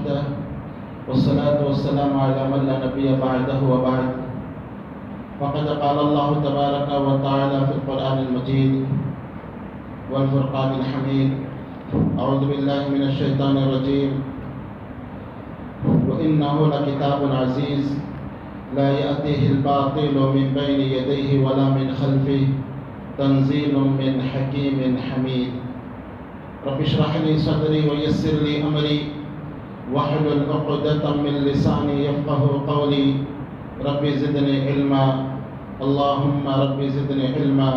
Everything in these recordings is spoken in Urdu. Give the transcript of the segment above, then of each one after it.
وحده والصلاة والسلام على من لا نبي بعده وبعد. فقد قال الله تبارك وتعالى في القرآن المجيد والفرقان الحميد: أعوذ بالله من الشيطان الرجيم. وإنه لكتاب عزيز لا يأتيه الباطل من بين يديه ولا من خلفه تنزيل من حكيم حميد. رب اشرح لي صدري ويسر لي أمري واحلل عقدة من لساني يفقهوا قولي. رب زدني علما اللهم رب زدني علما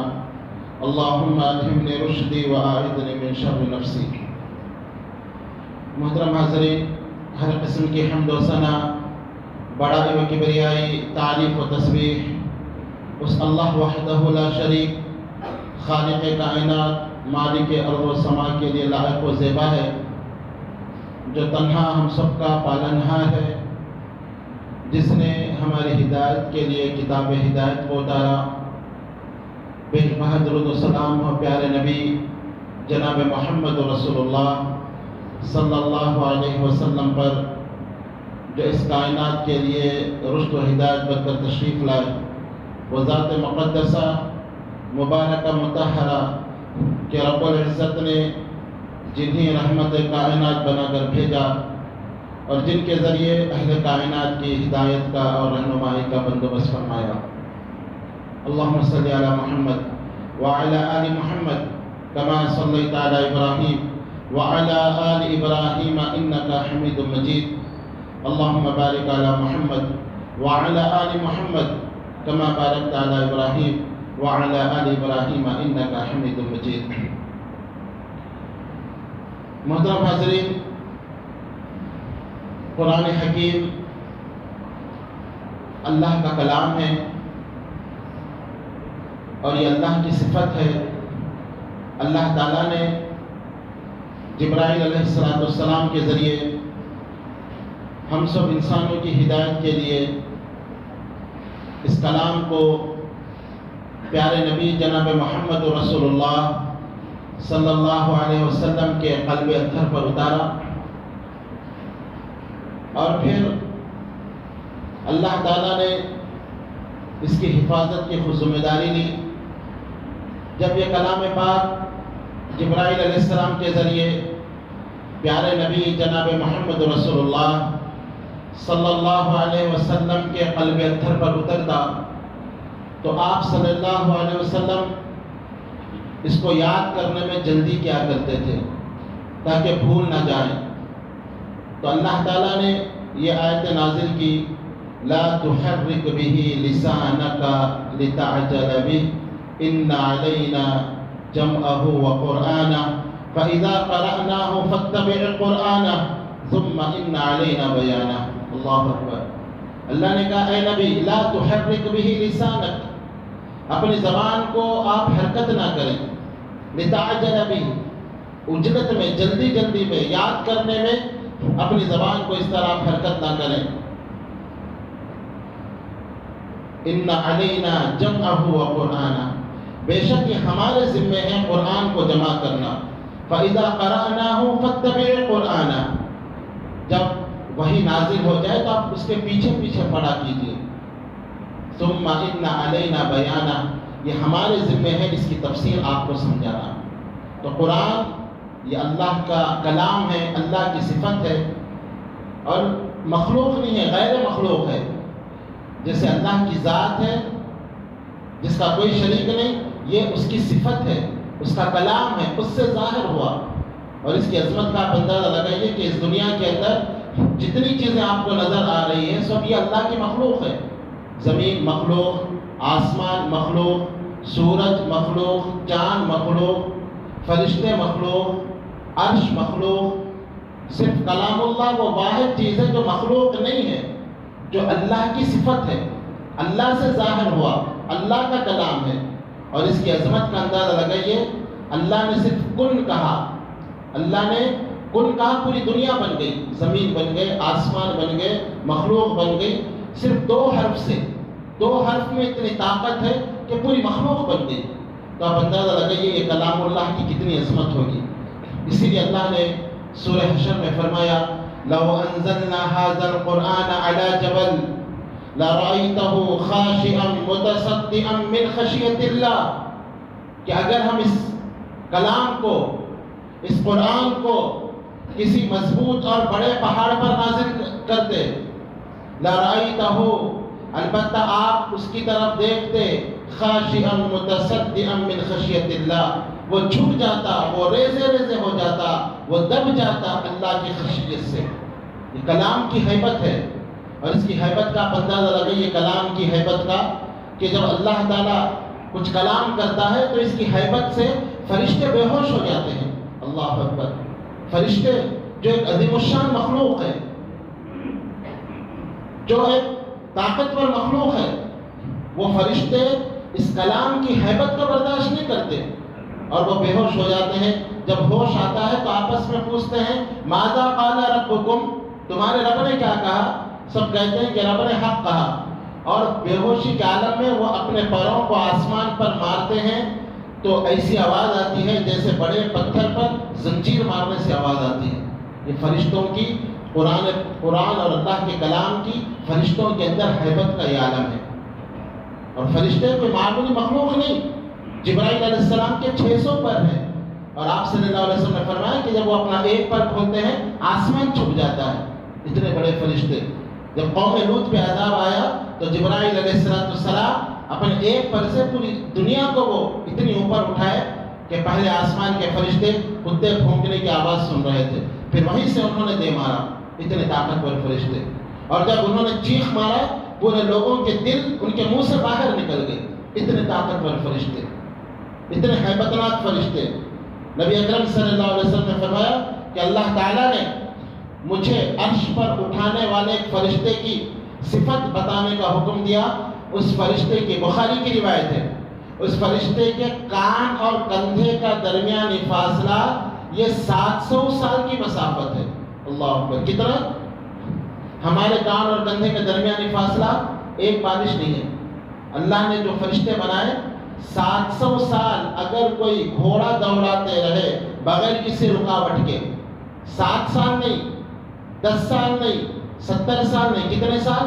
اللهم ألهمني رشدي وأعذني من شر نفسي. محترم حاضرین، ہر قسم کی حمد و ثنا، بڑائی و کبریائی، تعریف و تسبیح اس اللہ وحدہ لا شریک، خالق کائنات، مالک ارض و سما کے لیے لائق و زیبا ہے، جو تنہا ہم سب کا پالنہار ہے، جس نے ہماری ہدایت کے لیے کتاب ہدایت کو اتارا. بے بہت درود و سلام ہو پیارے نبی جناب محمد رسول اللہ صلی اللہ علیہ وسلم پر، جو اس کائنات کے لیے رشد و ہدایت بن کر تشریف لائے. وہ ذات مقدسہ مبارکہ مطہرہ کہ رب العزت نے جنہیں رحمت کائنات بنا کر بھیجا اور جن کے ذریعے اہل کائنات کی ہدایت کا اور رہنمائی کا بندوبست فرمایا. اللہم صلی علی محمد وعلی آل محمد کما صلیت علی ابراہیم وعلی آل ابراہیم انکا حمید مجید. اللہم بارک علی محمد وعلی آل محمد کما بارکت علی ابراہیم وعلی آل ابراہیم انکا حمید مجید. محترم حاضرین، قرآن حکیم اللہ کا کلام ہے اور یہ اللہ کی صفت ہے. اللہ تعالیٰ نے جبرائیل علیہ السلام کے ذریعے ہم سب انسانوں کی ہدایت کے لیے اس کلام کو پیارے نبی جناب محمد رسول اللہ صلی اللہ علیہ وسلم کے قلب اطہر پر اتارا، اور پھر اللہ تعالیٰ نے اس کی حفاظت کی خود ذمہ داری لی. جب یہ کلام پاک جبرائیل علیہ السلام کے ذریعے پیارے نبی جناب محمد رسول اللہ صلی اللہ علیہ وسلم کے قلب اطہر پر اترتا تو آپ صلی اللہ علیہ وسلم اس کو یاد کرنے میں جلدی کیا کرتے تھے تاکہ بھول نہ جائیں. تو اللہ تعالیٰ نے یہ آیت نازل کی: لا تحرک به لسانک لتعجل به ان علینا جمعه وقرآنه فاذا قرأناه فاتبع قرآنه ثم ان علینا بیانه. اللہ اکبر. اللہ نے کہا اے نبی لا تحرک به لسانک، اپنی زبان کو آپ حرکت نہ کریں، لتعجل به، عجلت میں، جلدی جلدی میں، یاد کرنے میں اپنی زبان کو اس طرح آپ حرکت نہ کریں. ان علینا جمعہ وقرآنہ، بے شک یہ ہمارے ذمے ہے قرآن کو جمع کرنا. فاذا قرأناه فاتبع قرآنہ، جب وہی نازل ہو جائے تو آپ اس کے پیچھے پیچھے پڑھا کیجیے. ثم ان علینا بیانہ، یہ ہمارے ذمے ہے اس کی تفسیر آپ کو سمجھانا. تو قرآن یہ اللہ کا کلام ہے، اللہ کی صفت ہے اور مخلوق نہیں ہے، غیر مخلوق ہے. جیسے اللہ کی ذات ہے جس کا کوئی شریک نہیں، یہ اس کی صفت ہے، اس کا کلام ہے، اس سے ظاہر ہوا. اور اس کی عظمت کا آپ اندازہ لگائیے کہ اس دنیا کے اندر جتنی چیزیں آپ کو نظر آ رہی ہیں سب یہ اللہ کی مخلوق ہے. زمین مخلوق، آسمان مخلوق، سورج مخلوق، چاند مخلوق، فرشتے مخلوق، عرش مخلوق. صرف کلام اللہ وہ واحد چیز ہے جو مخلوق نہیں ہے، جو اللہ کی صفت ہے، اللہ سے ظاہر ہوا، اللہ کا کلام ہے. اور اس کی عظمت کا اندازہ لگائیے، اللہ نے صرف کن کہا، اللہ نے کن کہا، پوری دنیا بن گئی، زمین بن گئے، آسمان بن گئے، مخلوق بن گئی. صرف 2 حرف سے، 2 حرف میں اتنی طاقت ہے کہ پوری مخلوق بن گئی. تو آپ اندازہ لگائیے یہ کلام اللہ کی کتنی عظمت ہوگی. اسی لیے اللہ نے سورہ حشر میں فرمایا لو انزلنا هذا القرآن على جبل لرأيته خاشعا متصدعا من خشیۃ اللہ، کہ اگر ہم اس کلام کو، اس قرآن کو کسی مضبوط اور بڑے پہاڑ پر نازل کرتے، لرأیتہ، البتہ آپ اس کی طرف دیکھتے، خاشعا متصدعا من خشیۃ اللہ، وہ جھک جاتا، وہ ریزے ریزے ہو جاتا، وہ دب جاتا اللہ کی خشیت سے۔ یہ کلام کی ہیبت ہے، اور اس کی ہیبت کا اندازہ لگائیے، کلام کی ہیبت کا، کہ جب اللہ تعالیٰ کچھ کلام کرتا ہے تو اس کی ہیبت سے فرشتے بے ہوش ہو جاتے ہیں۔ اللہ اکبر! فرشتے جو ایک عظیم الشان مخلوق ہے، جو ایک طاقتور مخلوق ہے، وہ فرشتے اس کلام کی ہیبت کو برداشت نہیں کرتے اور وہ بے ہوش ہو جاتے ہیں۔ جب ہوش آتا ہے تو آپس میں پوچھتے ہیں ماذا قال ربکم، تمہارے رب نے کیا کہا؟ سب کہتے ہیں کہ رب نے حق کہا، اور بے ہوشی کے عالم میں وہ اپنے پیروں کو آسمان پر مارتے ہیں تو ایسی آواز آتی ہے جیسے بڑے پتھر پر زنجیر مارنے سے آواز آتی ہے۔ یہ فرشتوں کی، قرآن اور اللہ کے کلام کی فرشتوں کے اندر ہیبت کا یہ عالم ہے۔ اور فرشتے کوئی معمولی مخلوق نہیں، جبرائیل علیہ السلام کے 600 پر ہیں، اور آپ صلی اللہ علیہ وسلم نے فرمایا کہ جب وہ اپنا ایک پر کھولتے ہیں آسمان چھپ جاتا ہے، اتنے بڑے فرشتے۔ جب قوم لوط پہ عذاب آیا تو جبرائیل علیہ السلام اپنے ایک پر سے پوری دنیا کو وہ اتنی اوپر اٹھائے کہ پہلے آسمان کے فرشتے کتے بھونکنے کی آواز سن رہے تھے، پھر وہیں سے انہوں نے دے مارا، اتنے طاقتور فرشتے۔ اور جب انہوں نے چیخ مارا پورے لوگوں کے دل ان کے منہ سے باہر نکل گئے، اتنے طاقتور فرشتے، اتنے ہیبتناک فرشتے۔ نبی اکرم صلی اللہ علیہ وسلم نے فرمایا کہ اللہ تعالیٰ نے مجھے عرش پر اٹھانے والے ایک فرشتے کی صفت بتانے کا حکم دیا۔ اس فرشتے کی، بخاری کی روایت ہے، اس فرشتے کے کان اور کندھے کا درمیانی فاصلہ یہ 700 سال کی مسافت ہے۔ اللہ اکبر! کتنا؟ ہمارے کان اور کندھے کے درمیانی فاصلہ ایک بارش نہیں ہے۔ اللہ نے جو فرشتے بنائے 700 سال اگر کوئی گھوڑا دوڑاتے رہے بغیر کسی رکاوٹ کے، 7 سال نہیں، 10 سال نہیں، 70 سال نہیں، کتنے سال؟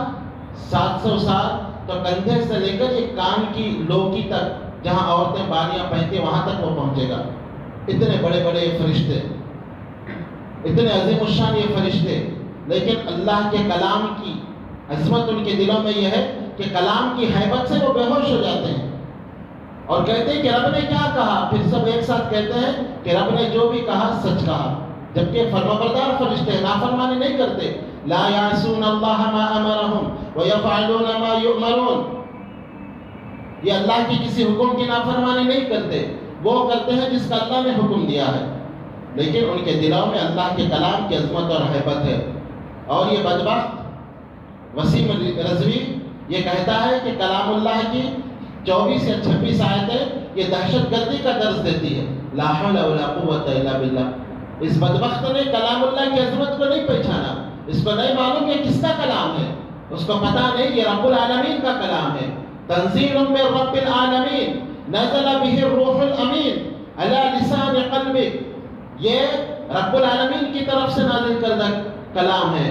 700 سال۔ تو کندھے سے لے کر یہ کان کی لوکی تک، جہاں عورتیں بالیاں پہنتی ہیں وہاں تک وہ پہنچے گا۔ اتنے بڑے بڑے یہ فرشتے، اتنے عظیم الشان یہ فرشتے، لیکن اللہ کے کلام کی عظمت ان کے دلوں میں یہ ہے کہ کلام کی ہیبت سے وہ بے ہوش ہو جاتے ہیں اور کہتے ہیں کہ رب نے کیا کہا، پھر سب ایک ساتھ کہتے ہیں کہ رب نے جو بھی کہا سچ کہا، جبکہ فرمانبردار فرشتے ہیں، نافرمانی نہیں کرتے۔ لا یعصون اللہ ما امرہم ویفعلون ما یؤمرون، یہ اللہ کی کسی حکم کی نافرمانی نہیں کرتے، وہ کرتے ہیں جس کا اللہ نے حکم دیا ہے، لیکن ان کے دلوں میں اللہ کے کلام کی عظمت اور ہیبت ہے۔ اور یہ بدبخت وسیم رضوی یہ کہتا ہے کہ کلام اللہ کی 24 یا 26 آیتیں یہ دہشت گردی کا درس دیتی ہے۔ لا حول ولا قوت الا باللہ۔ اس بدبخت نے کلام اللہ کی عظمت کو نہیں پہچانا، اس کو نہیں معلوم کہ کس کا کلام ہے، اس کو پتہ نہیں یہ رب العالمین کا کلام ہے۔ تنزیل من رب العالمین نزل به الروح الامین علی لسان قلبک، یہ رب العالمین کی طرف سے نازل کردہ کلام ہے۔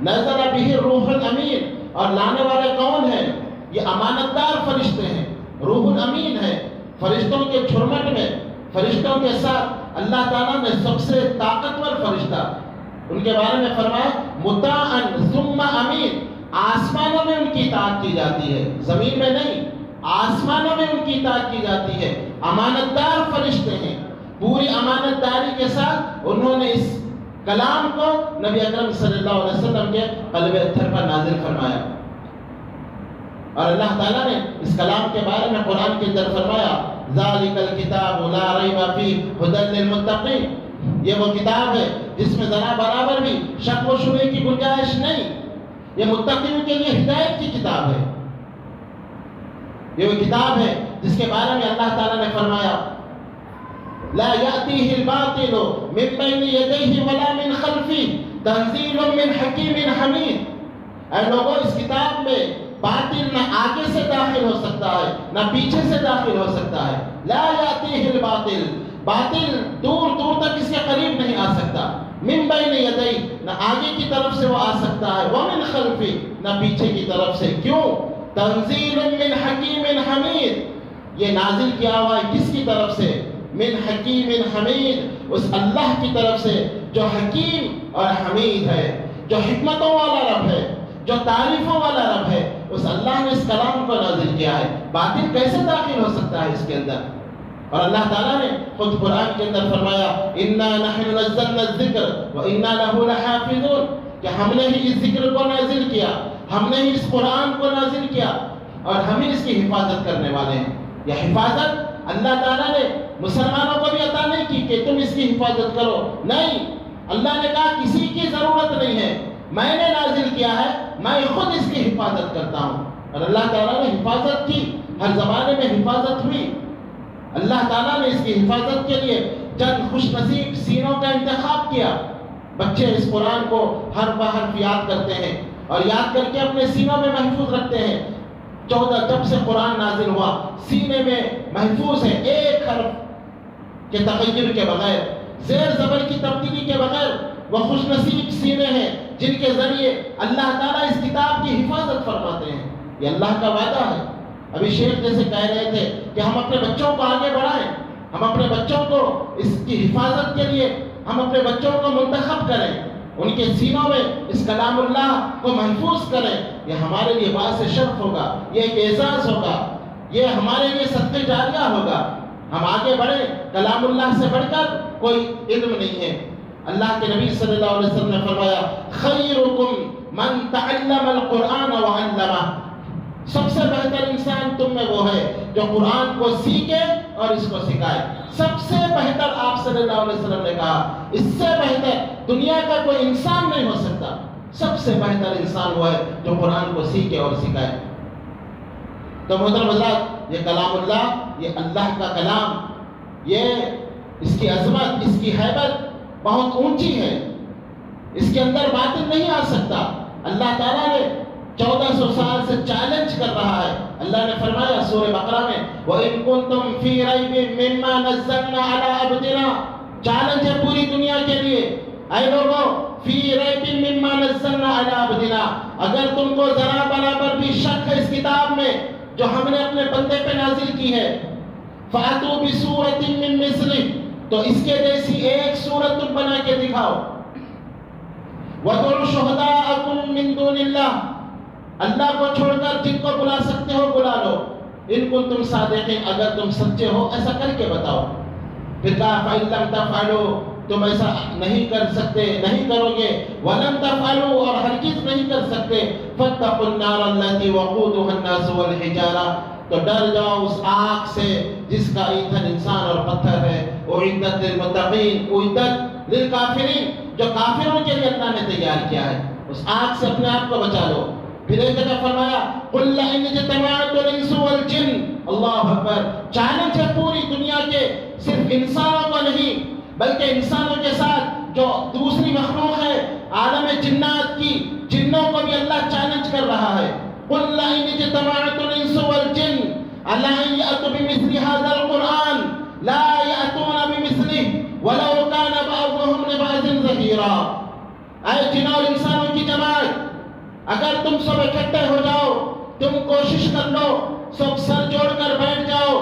نزل به الروح الامین، اور لانے والے کون ہیں؟ یہ امانت دار فرشتے ہیں، روح الامین ہے۔ فرشتوں کے جھرمٹ میں، فرشتوں کے ساتھ اللہ تعالیٰ نے سب سے طاقتور فرشتہ ان کے بارے میں فرمایا مطاعن ثم امین، آسمانوں میں ان کی اطاعت کی جاتی ہے، زمین میں نہیں، آسمانوں میں ان کی اطاعت کی جاتی ہے۔ امانت دار فرشتے ہیں، پوری امانت داری کے ساتھ انہوں نے اس کلام کو نبی اکرم صلی اللہ علیہ وسلم کے قلب اطہر پر نازل فرمایا۔ اور اللہ تعالیٰ نے اس کلام کے بارے میں قرآن کے اندر فرمایا ذالک الکتاب لا ریب فیہ ھدی للمتقین، یہ وہ کتاب ہے جس میں ذرا برابر بھی شک و شبہ کی گنجائش نہیں، یہ متقیوں کے لیے ہدایت کی کتاب ہے۔ یہ وہ کتاب ہے جس کے بارے میں اللہ تعالیٰ نے فرمایا لا یأتیہ الباطل من بین یدیہ ولا من خلفہ تنزیل من حکیم حمید۔ اے لوگوں، اس کتاب میں باطل نہ آگے سے داخل ہو سکتا ہے نہ پیچھے سے داخل ہو سکتا ہے۔ لا یأتیہ الباطل، باطل دور دور تک اس کے قریب نہیں آ سکتا۔ من بین یدی، نہ آگے کی طرف سے وہ آ سکتا ہے، ومن خلفی، نہ پیچھے کی طرف سے۔ کیوں؟ تنزیل من حکیم حمید، یہ نازل کیا ہوا ہے کس کی طرف سے؟ من حکیم حمید، اس اللہ کی طرف سے جو حکیم اور حمید ہے، جو حکمتوں والا رب ہے، جو تعریفوں والا رب ہے، اس اللہ نے اس کلام کو نازل کیا ہے۔ باطل کیسے داخل ہو سکتا ہے اس کے اندر؟ اور اللہ تعالیٰ نے خود قرآن کے اندر فرمایا اِنَّا نَحْنُ نَزَّلْنَا الذِّكْرَ وَإِنَّا لَهُ لَحَافِظُونَ، کہ ہم نے ہی اس ذکر کو نازل کیا، ہم نے ہی اس قرآن کو نازل کیا، اور ہم ہی اس کی حفاظت کرنے والے ہیں۔ یہ حفاظت اللہ تعالیٰ نے مسلمانوں کو بھی عطا نہیں کی کہ تم اس کی حفاظت کرو، نہیں، اللہ نے کہا کسی کی ضرورت نہیں ہے، میں نے نازل کیا ہے، میں خود اس کی حفاظت کرتا ہوں۔ اور اللہ تعالیٰ نے حفاظت کی، ہر زمانے میں حفاظت ہوئی۔ اللہ تعالیٰ نے اس کی حفاظت کے لیے چند خوش نصیب سینوں کا انتخاب کیا۔ بچے اس قرآن کو ہر بحرف یاد کرتے ہیں اور یاد کر کے اپنے سینوں میں محفوظ رکھتے ہیں۔ 14 جب سے قرآن نازل ہوا سینے میں محفوظ ہے، ایک حرف کے تغیر کے بغیر، زیر زبر کی تبدیلی کے بغیر۔ وہ خوش نصیب سینے ہیں جن کے ذریعے اللہ تعالیٰ اس کتاب کی حفاظت فرماتے ہیں۔ یہ اللہ کا وعدہ ہے۔ ابھی شیخ جیسے کہہ رہے تھے کہ ہم اپنے بچوں کو آگے بڑھائیں، ہم اپنے بچوں کو اس کی حفاظت کے لیے ہم اپنے بچوں کو منتخب کریں، ان کے سینوں میں اس کلام اللہ کو محفوظ کریں۔ یہ ہمارے لیے باعث شرف ہوگا، یہ ایک اعزاز ہوگا، یہ ہمارے لیے صدقہ جاریہ ہوگا۔ ہم آگے بڑھیں، کلام اللہ سے بڑھ کر کوئی علم نہیں ہے۔ اللہ کے نبی صلی اللہ علیہ وسلم نے فرمایا خیرکم من تعلم القرآن وعلمہ، سب سے بہتر انسان تم میں وہ ہے جو قرآن کو سیکھے اور اس کو سکھائے۔ سب سے بہتر، آپ صلی اللہ علیہ وسلم نے کہا، اس سے بہتر دنیا کا کوئی انسان نہیں ہو سکتا۔ سب سے بہتر انسان وہ ہے جو قرآن کو سیکھے اور سکھائے۔ تو محترم حضرات، یہ کلام اللہ، یہ اللہ کا کلام، یہ اس کی عظمت، اس کی ہیبت بہت اونچی ہے، اس کے اندر باطل نہیں آ سکتا۔ اللہ تعالیٰ نے 1400 سال سے چیلنج کر رہا ہے۔ اللہ نے فرمایا سورہ بقرہ میں وَإِن كُنتُمْ فِي رَيْبٍ مِّمَّا نَزَّلْنَا عَلَىٰ عَبْدِنَا، چیلنج ہے پوری دنیا کے لیے، اے لوگوں، فی ریب مما نزلنا علی عبدنا، اگر تم کو ذرا برابر بھی شک ہے اس کتاب میں جو ہم نے اپنے بندے پہ نازل کی ہے، فَأْتُوا بِسُورَةٍ مِّن مِّثْلِهِ، تو اس کے جیسی ایک سورت تم بنا کے دکھاؤ، وَادْعُوا شُهَدَاءَكُم مِّن دُونِ اللَّهِ، اللہ کو چھوڑ کر جن کو بلا سکتے ہو بلا لو، ان کو تم صادقین، اگر تم سچے ہو ایسا کر کے بتاؤ۔ پھر کہا فَإِن لَّمْ تَفْعَلُوا، تم ایسا نہیں کر سکتے، نہیں کرو گے، وَلَمْ تَفْعَلُوا، اور ہرگز نہیں کر سکتے، فَاتَّقُوا النَّارَ الَّتِي وَقُودُهَا النَّاسُ وَالْحِجَارَةُ، تو ڈر جاؤ اس آگ سے جس کا ایندھن انسان اور پتھر ہے، اُعِدَّتْ لِلْمُتَّقِينَ، اُعِدَّتْ لِلْكَافِرِينَ، جو کافروں کے لیے اللہ نے تیار کیا ہے، اس آگ سے اپنے آپ کو بچا لو۔ پھر ایک جگہ فرمایا قُلْ لَئِنِ اجْتَمَعَتِ الْإِنسُ وَالْجِنُّ، اللہ اکبر، چیلنج ہے پوری دنیا کے، صرف انسانوں کو نہیں بلکہ انسانوں کے ساتھ جو دوسری مخلوق ہے عالم جنات کی، جنوں کو بھی اللہ چیلنج کر رہا ہے۔ قُلْ لَئِنِ اجْتَمَعَتِ الْإِنسُ وَالْجِنُّ عَلَىٰ أَن يَأْتُوا بِمِثْلِ هَٰذَا الْقُرْآنِ لَا يَأْتُونَ بِمِثْلِهِ وَلَوْ كَانَ بَعْضُهُمْ لِبَعْضٍ ظَهِيرًا، اے جن اور انسانوں کی جماعت، اگر تم سب اکٹھے ہو جاؤ، تم کوشش کر لو، سب سر جوڑ کر بیٹھ جاؤ،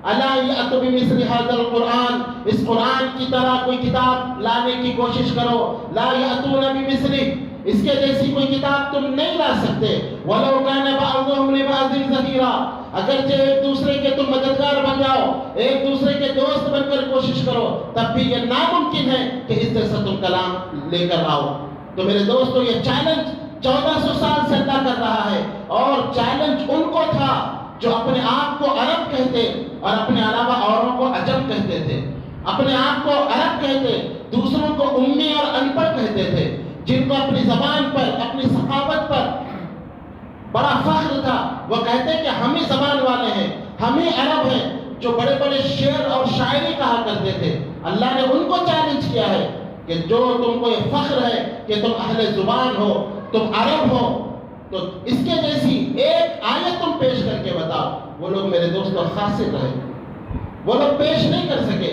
الا یأتوا بمثل هذا القرآن، اس قرآن کی طرح کوئی کتاب لانے کی کوشش کرو، لا یأتون بمثلہ، اس کے جیسی کوئی کتاب تم نہیں لا سکتے، ولو کان بعضهم لبعض ظہیرا، اگرچہ ایک دوسرے کے تم مددگار بن جاؤ، ایک دوسرے کے دوست بن کر کوشش کرو، تب بھی یہ ناممکن ہے کہ اس جیسا تم کلام لے کر آؤ۔ تو میرے دوستو، یہ چیلنج 1400 سال سے اللہ کر رہا ہے، اور چیلنج ان کو تھا جو اپنے آپ کو عرب کہتے اور اپنے علاوہ اوروں کو عجم کہتے تھے، اپنے آپ کو عرب کہتے، دوسروں کو امی اور ان پڑھ کہتے تھے، جن کو اپنی زبان پر، اپنی ثقافت پر بڑا فخر تھا۔ وہ کہتے کہ ہم ہی زبان والے ہیں، ہم ہی عرب ہیں، جو بڑے بڑے شعر اور شاعری کہا کرتے تھے۔ اللہ نے ان کو چیلنج کیا ہے کہ جو تم کو یہ فخر ہے کہ تم اہل زبان ہو، تم عرب ہو، تو اس کے جیسی ایک آیت تم پیش کر کے بتاؤ۔ وہ لوگ میرے دوستوں خاسر رہے، وہ لوگ پیش نہیں کر سکے،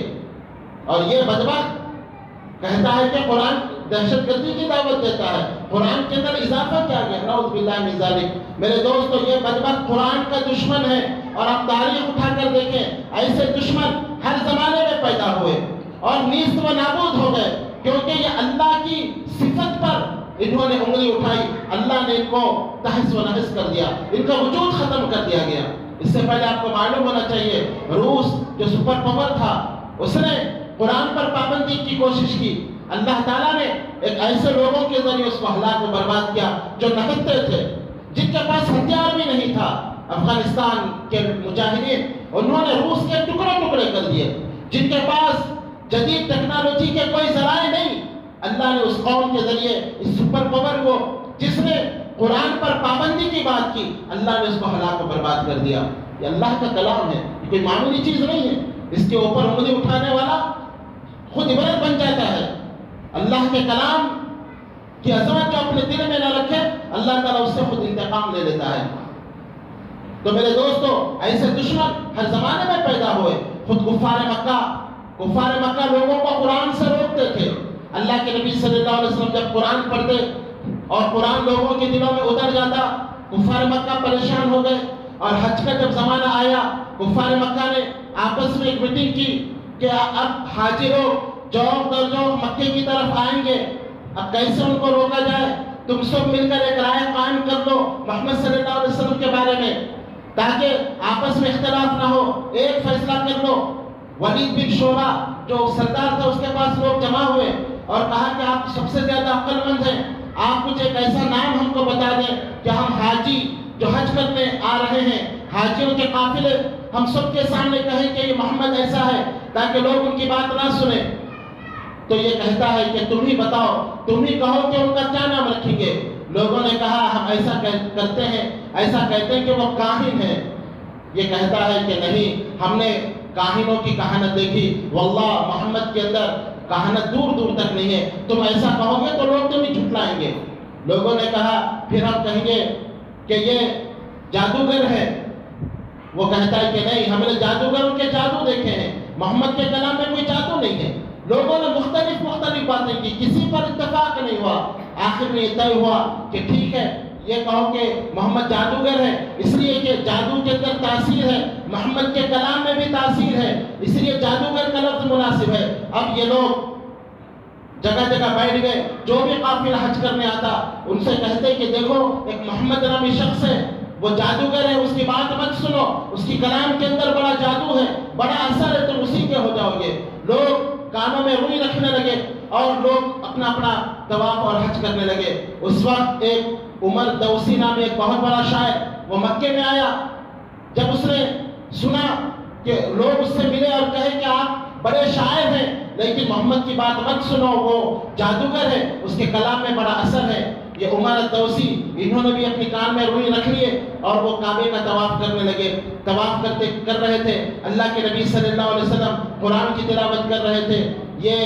اور یہ بدبخت کہتا ہے کہ قرآن دہشت گردی کی دعوت دیتا ہے، قرآن کے اندر اضافہ کیا گیا، نعوذ باللہ من ذالک۔ میرے دوستو یہ بدبخت قرآن کا دشمن ہے، اور آپ تاریخ اٹھا کر دیکھیں، ایسے دشمن ہر زمانے میں پیدا ہوئے اور نیست و نابود ہو گئے، کیونکہ یہ اللہ کی صفت پر انہوں نے انگلی اٹھائی، اللہ نے ان کو تہس و نہس کر دیا، ان کا وجود ختم کر دیا گیا۔ اس سے پہلے آپ کو معلوم ہونا چاہیے، روس جو سپر پاور تھا، اس نے قرآن پر پابندی کی کوشش کی، اللہ تعالیٰ نے ایک ایسے لوگوں کے ذریعے اس کو ہلاک و برباد کیا جو نہتے تھے، جن کے پاس ہتھیار بھی نہیں تھا۔ افغانستان کے مجاہدین انہوں نے روس کے ٹکڑے ٹکڑے کر دیے، جن کے پاس جدید ٹیکنالوجی کے کوئی ذرائع نہیں، اللہ نے اس قوم کے ذریعے اس سپر پاور کو، جس نے قرآن پر پابندی کی بات کی، اللہ نے اس کو ہلاک و برباد کر دیا۔ یہ اللہ کا کلام ہے، یہ کوئی معمولی چیز نہیں ہے، اس کے اوپر انگلی اٹھانے والا خود عبرت بن جاتا ہے۔ اللہ کے کلام کی عظمت جو اپنے دل میں نہ رکھے، اللہ تعالیٰ اس سے خود انتقام لے لیتا ہے۔ تو میرے دوستو، ایسے دشمن ہر زمانے میں پیدا ہوئے۔ خود کفار مکہ لوگوں کو قرآن سے روکتے تھے۔ اللہ کے نبی صلی اللہ علیہ وسلم جب قرآن پڑھتے اور قرآن لوگوں کے دلوں میں اتر جاتا، کفار مکہ پریشان ہو گئے۔ اور حج کا جب زمانہ آیا، کفار مکہ نے آپس میں ایک میٹنگ کی کہ اب حاجی لوگ جوق در جوق مکے کی طرف آئیں گے، اب کیسے ان کو روکا جائے؟ تم سب مل کر ایک رائے قائم کر دو محمد صلی اللہ علیہ وسلم کے بارے میں، تاکہ آپس میں اختلاف نہ ہو، ایک فیصلہ کر لو۔ ولید بن شعبہ جو سردار تھا، اس کے پاس لوگ جمع ہوئے اور کہا کہ آپ سب سے زیادہ عقل مند ہیں، آپ کچھ ایک ایسا نام ہم کو بتا دیں کہ ہم حاجی جو حج کرنے آ رہے ہیں، حاجیوں کے قافلے، ہم سب کے سامنے کہیں کہ یہ محمد ایسا ہے، تاکہ لوگ ان کی بات نہ سنیں۔ تو یہ کہتا ہے کہ تم ہی بتاؤ، تم ہی کہو کہ ان کا کیا نام رکھیں گے۔ لوگوں نے کہا ہم ایسا کرتے ہیں، ایسا کہتے ہیں کہ وہ کاہن ہے۔ یہ کہتا ہے کہ نہیں، ہم نے کاہنوں کی کہانت دیکھی، واللہ محمد کے اندر کہانت دور دور تک نہیں ہے، تم ایسا کہو گے تو لوگ تمہیں جھٹلائیں گے۔ لوگوں نے کہا پھر ہم کہیں گے کہ یہ جادوگر ہے۔ وہ کہتا ہے کہ نہیں، ہم نے جادوگروں کے جادو دیکھے ہیں، محمد کے کلام میں کوئی جادو نہیں ہے۔ لوگوں نے مختلف باتیں کی، کسی پر اتفاق نہیں ہوا۔ آخر میں یہ طے ہوا کہ ٹھیک ہے، یہ کہو کہ محمد جادوگر ہے، اس لیے کہ جادو کے اندر تاثیر ہے، محمد کے کلام میں بھی تاثیر ہے، اس لیے جادوگر کا لفظ مناسب ہے۔ اب یہ لوگ جگہ جگہ بیٹھ گئے، جو بھی قافلہ حج کرنے آتا ان سے کہتے کہ دیکھو ایک محمد نامی شخص ہے، وہ جادوگر ہے، اس کی بات مت سنو، اس کی کلام کے اندر بڑا جادو ہے، بڑا اثر ہے، تم اسی کے ہو جاؤ گے۔ لوگ کانوں میں روئی رکھنے لگے اور لوگ اپنا اپنا طواف اور حج کرنے لگے۔ اس وقت ایک عمر دوسی نامی ایک بہت بڑا شاعر وہ مکے میں آیا۔ جب اس نے سنا کہ لوگ اس سے ملے اور کہے کہ آپ بڑے شاعر ہیں، لیکن محمد کی بات مت سنو، وہ جادوگر ہے، اس کے کلام میں بڑا اثر ہے۔ یہ عمر دوسی، انہوں نے بھی اپنی کان میں روئی رکھ لیے اور وہ کعبے کا طواف کرنے لگے۔ طواف کر رہے تھے، اللہ کے نبی صلی اللہ علیہ وسلم قرآن کی تلاوت کر رہے تھے۔ یہ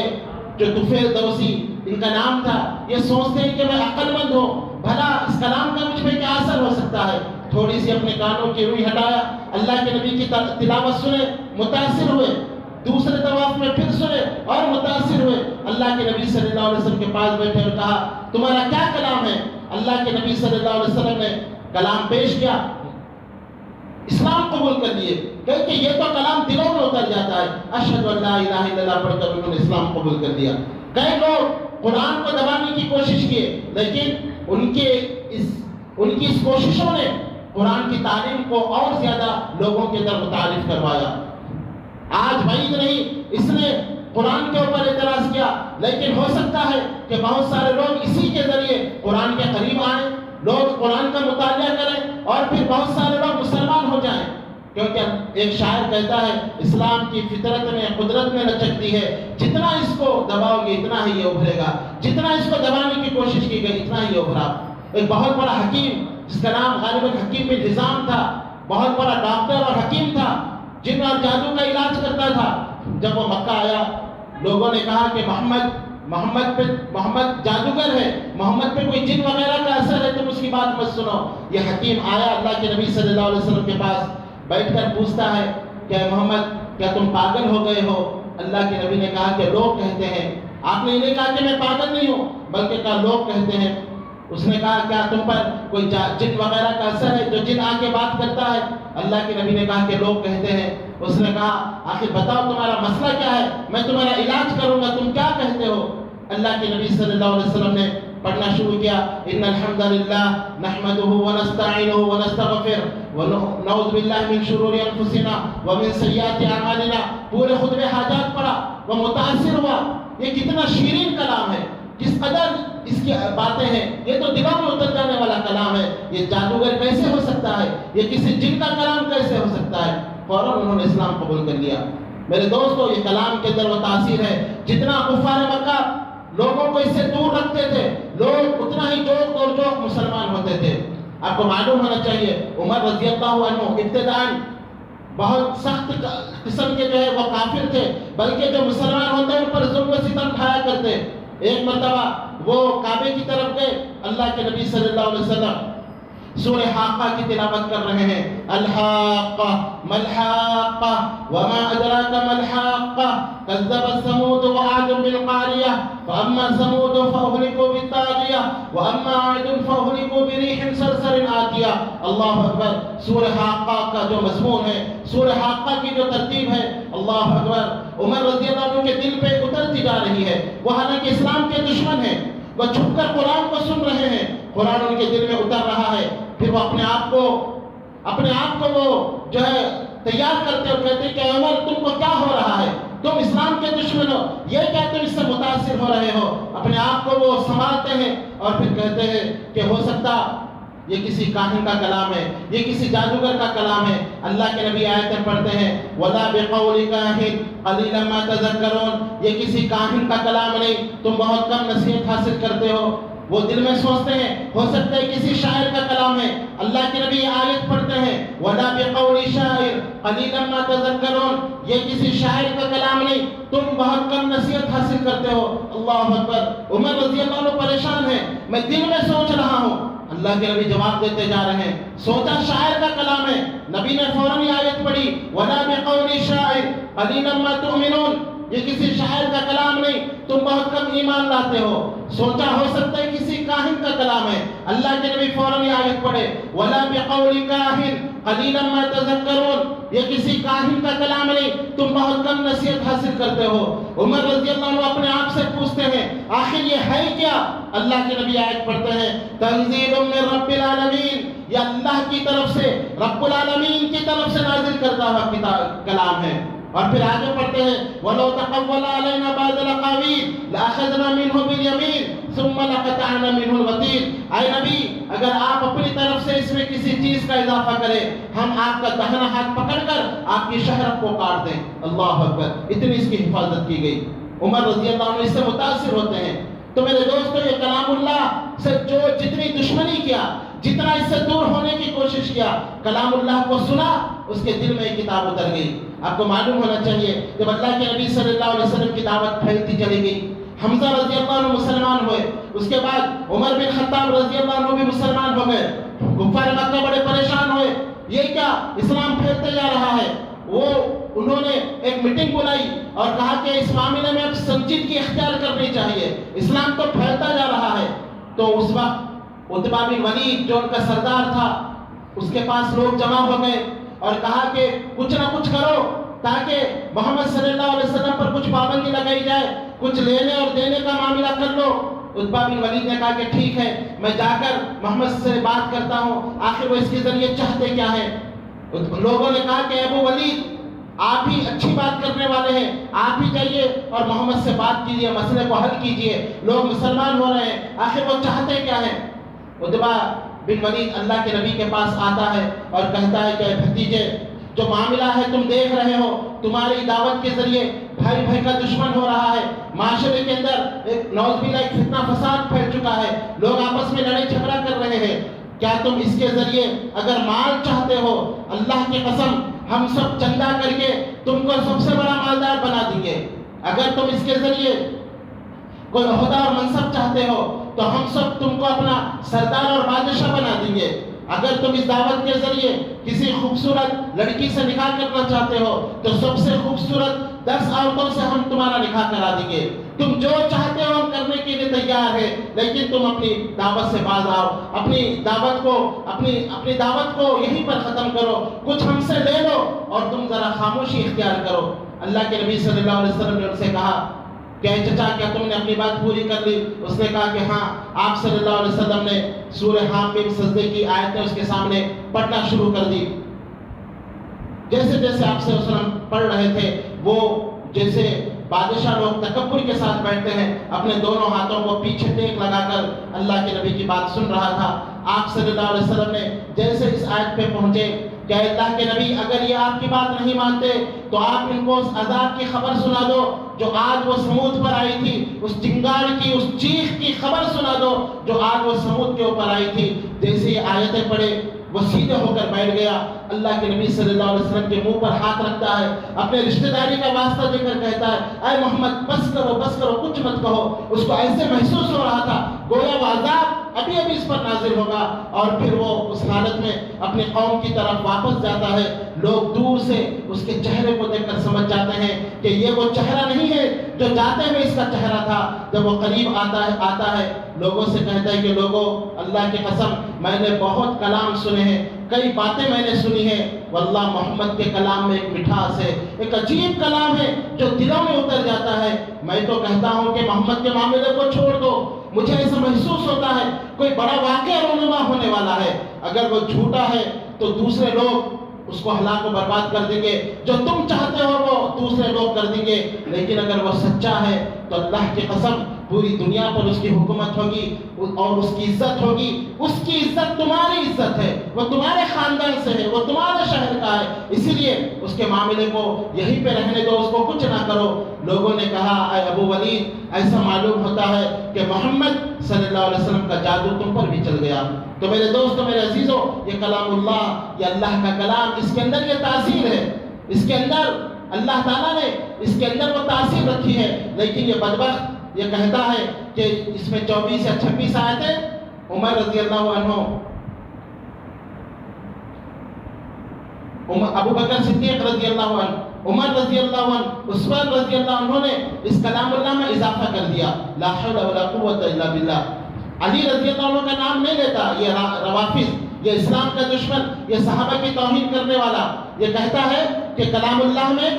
جو طفیل دوسی ان کا نام تھا، یہ سوچتے ہیں کہ میں عقل مند ہوں، بھلا اس کلام کا مجھ پہ کیا اثر ہو سکتا ہے۔ تھوڑی سی اپنے کانوں کی روئی ہٹایا، اللہ کے نبی کی تلاوت سنے، متاثر ہوئے۔ دوسرے طواف میں پھر سنے اور متاثر ہوئے۔ اللہ کے نبی صلی اللہ علیہ وسلم کے پاس بیٹھے اور کہا تمہارا کیا کلام ہے؟ اللہ کے نبی صلی اللہ علیہ وسلم نے کلام پیش کیا، اسلام قبول کر لیے، کہ یہ تو کلام دلوں میں اتر جاتا ہے۔ اشہد ان لا الہ الا اللہ پڑھ کر انہوں نے اسلام قبول کر دیا۔ کئی لوگ قرآن کو دبانے کی کوشش کیے، لیکن ان کی اس کوششوں نے قرآن کی تعلیم کو اور زیادہ لوگوں کے اندر متعارف کروایا۔ آج بعید نہیں اس نے قرآن کے اوپر اعتراض کیا، لیکن ہو سکتا ہے کہ بہت سارے لوگ اسی کے ذریعے قرآن کے قریب آئیں، لوگ قرآن کا مطالعہ کریں اور پھر بہت سارے لوگ مسلمان ہو جائیں۔ کیونکہ ایک شاعر کہتا ہے اسلام کی فطرت میں قدرت میں لچکتی ہے، جتنا اس کو دباؤ گے اتنا ہی یہ ابھرے گا، جتنا اس کو دبانے کی کوشش کی گئی اتنا ہی یہ ابھرا۔ ایک بہت بڑا حکیم جس کا نام غالباً حکیم بن حزام تھا، بہت بڑا ڈاکٹر اور حکیم تھا، جن اور جادو کا علاج کرتا تھا۔ جب وہ مکہ آیا، لوگوں نے کہا کہ محمد جادوگر ہے، محمد پہ کوئی جن وغیرہ کا اثر ہے، تم اس کی بات مت سنو۔ یہ حکیم آیا اللہ کے نبی صلی اللہ علیہ وسلم کے پاس، بیٹھ کر پوچھتا ہے کہ محمد کیا تم پاگل ہو گئے ہو؟ اللہ کے نبی نے کہا کہ لوگ کہتے ہیں، آپ نے نہیں کہا کہ میں پاگل نہیں ہوں، بلکہ کہا لوگ کہتے ہیں۔ اس نے کہا کیا تم پر کوئی جن وغیرہ کا اثر ہے جو جن آ کے بات کرتا ہے؟ اللہ کے نبی نے کہا کہ لوگ کہتے ہیں۔ اس نے کہا آخر بتاؤ تمہارا مسئلہ کیا ہے، میں تمہارا علاج کروں گا، تم کیا کہتے ہو؟ اللہ کے نبی صلی اللہ علیہ وسلم نے پڑھنا شروع کیا، ان الحمد للہ نحمده ونستعینه ونستغفر ونعوذ باللہ من شرور انفسنا ومن سیئات اعمالنا۔ پورے خطبہ حاجات پڑھا، وہ متاثر ہوا۔ یہ کتنا شیرین کلام ہے، جس قدر اس کی باتیں ہیں، یہ تو دماغ میں اتر جانے والا کلام ہے۔ یہ جادوگر کیسے ہو سکتا ہے، یہ کسی جن کا کلام کیسے ہو سکتا ہے؟ فوراً انہوں نے اسلام قبول کر لیا۔ میرے دوستو، یہ کلام کے اندر وہ تاثیر ہے، جتنا کفار مکہ لوگوں کو اس سے دور رکھتے تھے، لوگ اتنا ہی جوک اور جوک مسلمان ہوتے تھے۔ آپ کو معلوم ہونا چاہیے، عمر رضی اللہ عنہ ابتداً بہت سخت قسم کے جو ہے وہ کافر تھے، بلکہ جو مسلمان ہوتے ہیں ان پر ظلم و ستم ڈھایا کرتے۔ ایک مرتبہ وہ کعبے کی طرف گئے، اللہ کے نبی صلی اللہ علیہ وسلم سورہ حاقہ کی تلاوت کر رہے ہیں، الحاقہ ملحاقہ وما ادراک ملحاقہ کذبت ثمود وعاد بالقاریہ فاما ثمود فاہلکوا بالطاغیہ واما عاد فاہلکوا بريح صرصر آتیہ۔ اللہ اکبر۔ سورہ حاقہ کا جو مضمون ہے، سورہ حاقہ کی جو ترتیب ہے، اللہ اکبر، عمر رضی اللہ عنہ کے دل پہ اترتی جا رہی ہے۔ وہ حالانکہ اسلام کے دشمن ہیں، وہ چھپ کر قرآن کو سن رہے ہیں، قرآن ان کے دل میں اتر رہا ہے۔ پھر وہ اپنے آپ کو وہ جو ہے تیار کرتے اور کہتے کہ عمر تم کو کیا ہو رہا ہے، تم اسلام کے دشمن ہو، یہ کیا تم اس سے متاثر ہو رہے ہو؟ اپنے آپ کو وہ سنبھالتے ہیں اور پھر کہتے ہیں کہ ہو سکتا یہ کسی کاہن کا کلام ہے، یہ کسی جادوگر کا کلام ہے۔ اللہ کے نبی آیتیں پڑھتے ہیں، وَلَا بِقَوْلِ كَاهِنٍ قَلِيلًا مَا تَذَكَّرُونَ، یہ کسی کاہن کا کلام نہیں، تم بہت کم نصیحت حاصل کرتے ہو۔ وہ دل میں سوچتے ہیں ہو سکتا ہے کسی شاعر کا کلام ہے۔ اللہ کے نبی آیت پڑھتے ہیں، وَلَا بِقَوْلِ شَاعِرٍ قَلِيلًا مَا تَذَكَّرُونَ، یہ کسی شاعر کا کلام نہیں، تم بہت کم نصیحت حاصل کرتے ہو۔ اللہ اکبر۔ عمر رضی اللہ عنہ پریشان ہے، میں دل میں سوچ رہا ہوں۔ اللہ کے نبی جواب دیتے جا رہے ہیں، سوچا شاعر کا کلام ہے، نبی نے فوراً آیت پڑھی، وَلَا بِقَوْلِ شَاعِرٍ قَلِيلًا مَا تُؤْمِنُونَ، یہ کسی شاعر کا کلام نہیں، تم بہت کم ایمان لاتے ہو۔ سوچا ہو سکتا ہے کسی کاہن کا کلام ہے، اللہ کے نبی فوراً آیت پڑھے، وَلَا بِقَوْلِ كَاهِنٍ قَلِيلًا مَا تَذَكَّرُونَ، یہ کسی کاہن کا کلام نہیں، تم بہت کم نصیحت حاصل کرتے ہو۔ عمر رضی اللہ عنہ اپنے آپ سے پوچھتے ہیں آخر یہ ہے کیا؟ اللہ کے نبی آیت پڑھتے ہیں، تنزیل من رب العالمین، یہ اللہ کی طرف سے، رب العالمین کی طرف سے نازل کردہ ہوا کلام ہے۔ اور پھر آگے پڑھتے ہیں، وَلَوْ تَقَوَّلَ عَلَيْنَا بَعْضَ الْأَقَاوِيلِ لَأَخَذْنَا مِنْهُ بِالْيَمِينِ ثُمَّ لَقَطَعْنَا مِنْهُ الْوَتِينَ، اے نبی اگر آپ اپنی طرف سے اس میں کسی چیز کا اضافہ کریں، ہم آپ کا دہنا ہاتھ پکڑ کر آپ کی شہرت کو کاٹ دیں۔ اللہ اکبر، اتنی اس کی حفاظت کی گئی۔ عمر رضی اللہ عنہ اس سے متاثر ہوتے ہیں۔ تو میرے دوستو، یہ کلام اللہ سے جو جتنی دشمنی کیا، جتنا اس سے دور ہونے کی کوشش کیا، کلام اللہ کو سنا، اس کے دل میں ایک کتاب اتر گئی۔ آپ کو معلوم ہونا چاہیے جب اللہ کے نبی صلی اللہ علیہ وسلم کی دعوت پھیلتی چلی گئی، حمزہ رضی اللہ عنہ مسلمان ہوئے، اس کے بعد عمر بن خطاب رضی اللہ عنہ بھی مسلمان ہو گئے۔ کفار مکہ بڑے پریشان ہوئے، یہ کیا اسلام پھیلتے جا رہا ہے۔ انہوں نے ایک میٹنگ بلائی اور کہا کہ اس معاملے میں اب سنجیدگی اختیار کرنی چاہیے، اسلام تو پھیلتا جا رہا ہے۔ تو اس وقت عتبہ بن ولید جو ان کا سردار تھا، اس کے پاس لوگ جمع ہو گئے اور کہا کہ کچھ نہ کچھ کرو تاکہ محمد صلی اللہ علیہ وسلم پر کچھ پابندی لگائی جائے، کچھ لینے اور دینے کا معاملہ کر لو۔ عتبہ بن ولید نے کہا کہ ٹھیک ہے، میں جا کر محمد سے بات کرتا ہوں، آخر وہ اس کے ذریعے چاہتے کیا ہیں۔ لوگوں نے کہا کہ ابو ولید آپ ہی اچھی بات کرنے والے ہیں، آپ ہی جائیے اور محمد سے بات کیجئے، مسئلے کو حل کیجئے، لوگ مسلمان ہو رہے ہیں، آخر وہ چاہتے کیا ہیں۔ عتبہ بن ولید اللہ کے نبی کے پاس آتا ہے اور کہتا ہے کہ بھتیجے، جو معاملہ ہے تم دیکھ رہے ہو، تمہاری دعوت کے ذریعے بھائی بھائی کا دشمن ہو رہا ہے، معاشرے کے اندر ایک نعوذ باللہ ایک فتنہ فساد پھیل چکا ہے، لوگ آپس میں لڑائی جھگڑا کر رہے ہیں، کیا تم اس کے ذریعے اگر مال چاہتے ہو، اللہ کی قسم ہم سب چندہ کر کے تم کو سب سے بڑا مالدار بنا دیں گے۔ اگر تم اس کے ذریعے کوئی عہدہ اور منصب چاہتے ہو تو ہم سب تم کو اپنا سردار اور بادشاہ بنا دیں گے۔ اگر تم اس دعوت کے ذریعے کسی خوبصورت لڑکی سے نکاح کرنا چاہتے ہو تو سب سے خوبصورت 10 عورتوں سے ہم تمہارا نکاح کرا دیں گے، تم جو چاہتے ہو ہم کرنے کے لیے تیار ہے، لیکن تم اپنی دعوت سے باز آؤ، اپنی دعوت کو یہیں پر ختم کرو، کچھ ہم سے لے لو اور تم ذرا خاموشی اختیار کرو۔ اللہ کے نبی صلی اللہ علیہ وسلم نے ان سے کہا کہ چچا کیا تم نے اپنی بات پوری کر لی؟ اس نے کہا کہ ہاں۔ آپ صلی اللہ علیہ وسلم نے سورہ حامیم سجدے کی آیتیں اس کے سامنے پڑھنا شروع کر دی۔ جیسے جیسے آپ صلی اللہ علیہ وسلم پڑھ رہے تھے، وہ جیسے بادشاہ لوگ تکبر کے ساتھ بیٹھتے ہیں، اپنے دونوں ہاتھوں کو پیچھے ٹیک لگا کر اللہ کے نبی کی بات سن رہا تھا۔ آپ صلی اللہ علیہ وسلم نے جیسے اس آیت پہ پہنچے کہ اللہ کے نبی اگر یہ آپ کی بات نہیں مانتے تو آپ ان کو اس عذاب کی خبر سنا دو جو آج وہ سمود پر آئی تھی، اس چنگار کی، اس چیخ کی خبر سنا دو جو آج وہ سمود کے اوپر آئی تھی۔ جیسے یہ آیتیں پڑھے وہ سیدھے ہو کر بیٹھ گیا، اللہ کے نبی صلی اللہ علیہ وسلم کے منہ پر ہاتھ رکھتا ہے، اپنے رشتہ داری کا واسطہ دے کر کہتا ہے اے محمد بس کرو کچھ مت کہو۔ اس کو ایسے محسوس ہو رہا تھا گویا وہ عذاب ابھی اس پر نازل ہوگا، اور پھر وہ اس حالت میں اپنی قوم کی طرف واپس جاتا ہے۔ لوگ دور سے اس کے چہرے کو دیکھ کر سمجھ جاتے ہیں کہ یہ وہ چہرہ نہیں ہے جو جاتے ہوئے اس کا چہرہ تھا۔ جب وہ قریب آتا ہے لوگوں سے کہتا ہے کہ لوگوں اللہ کی قسم میں نے بہت کلام سنے ہیں، کئی باتیں میں نے سنی ہیں، واللہ محمد کے کلام میں ایک مٹھاس ہے، ایک عجیب کلام ہے جو دلوں میں اتر جاتا ہے۔ میں تو کہتا ہوں کہ محمد کے معاملے کو چھوڑ دو، مجھے ایسا محسوس ہوتا ہے کوئی بڑا واقعہ رونما ہونے والا ہے۔ اگر وہ جھوٹا ہے تو دوسرے لوگ اس کو ہلاک و برباد کر دیں گے، جو تم چاہتے ہو وہ دوسرے لوگ کر دیں گے، لیکن اگر وہ سچا ہے تو اللہ کی قسم پوری دنیا پر اس کی حکومت ہوگی اور اس کی عزت ہوگی۔ اس کی عزت تمہاری عزت ہے، وہ تمہارے خاندان سے ہے، وہ تمہارے شہر کا ہے، اسی لیے اس کے معاملے کو یہیں پہ رہنے دو، اس کو کچھ نہ کرو۔ لوگوں نے کہا اے ابو ولید ایسا معلوم ہوتا ہے کہ محمد صلی اللہ علیہ وسلم کا جادو تم پر بھی چل گیا۔ تو میرے دوستو، میرے عزیزو، یہ کلام اللہ، یہ اللہ کا کلام، اس کے اندر یہ تاثیر ہے، اس کے اندر اللہ تعالیٰ نے اس کے اندر وہ تاثیر رکھی ہے، لیکن یہ بدبخت یہ کہتا ہے کہ اس میں 24 یا 26 آیتیں عمر رضی اللہ عنہ، ابو بکر صدیق رضی اللہ عنہ، عمر رضی اللہ عنہ، عثمان رضی اللہ عنہ نے اس کلام اللہ میں اضافہ کر دیا، لا حول ولا قوت الا باللہ۔ علی رضی اللہ عنہ کا نام نہیں لیتا، یہ روافض، یہ اسلام کا دشمن، یہ صحابہ کی توہین کرنے والا، یہ کہتا ہے کہ کلام اللہ میں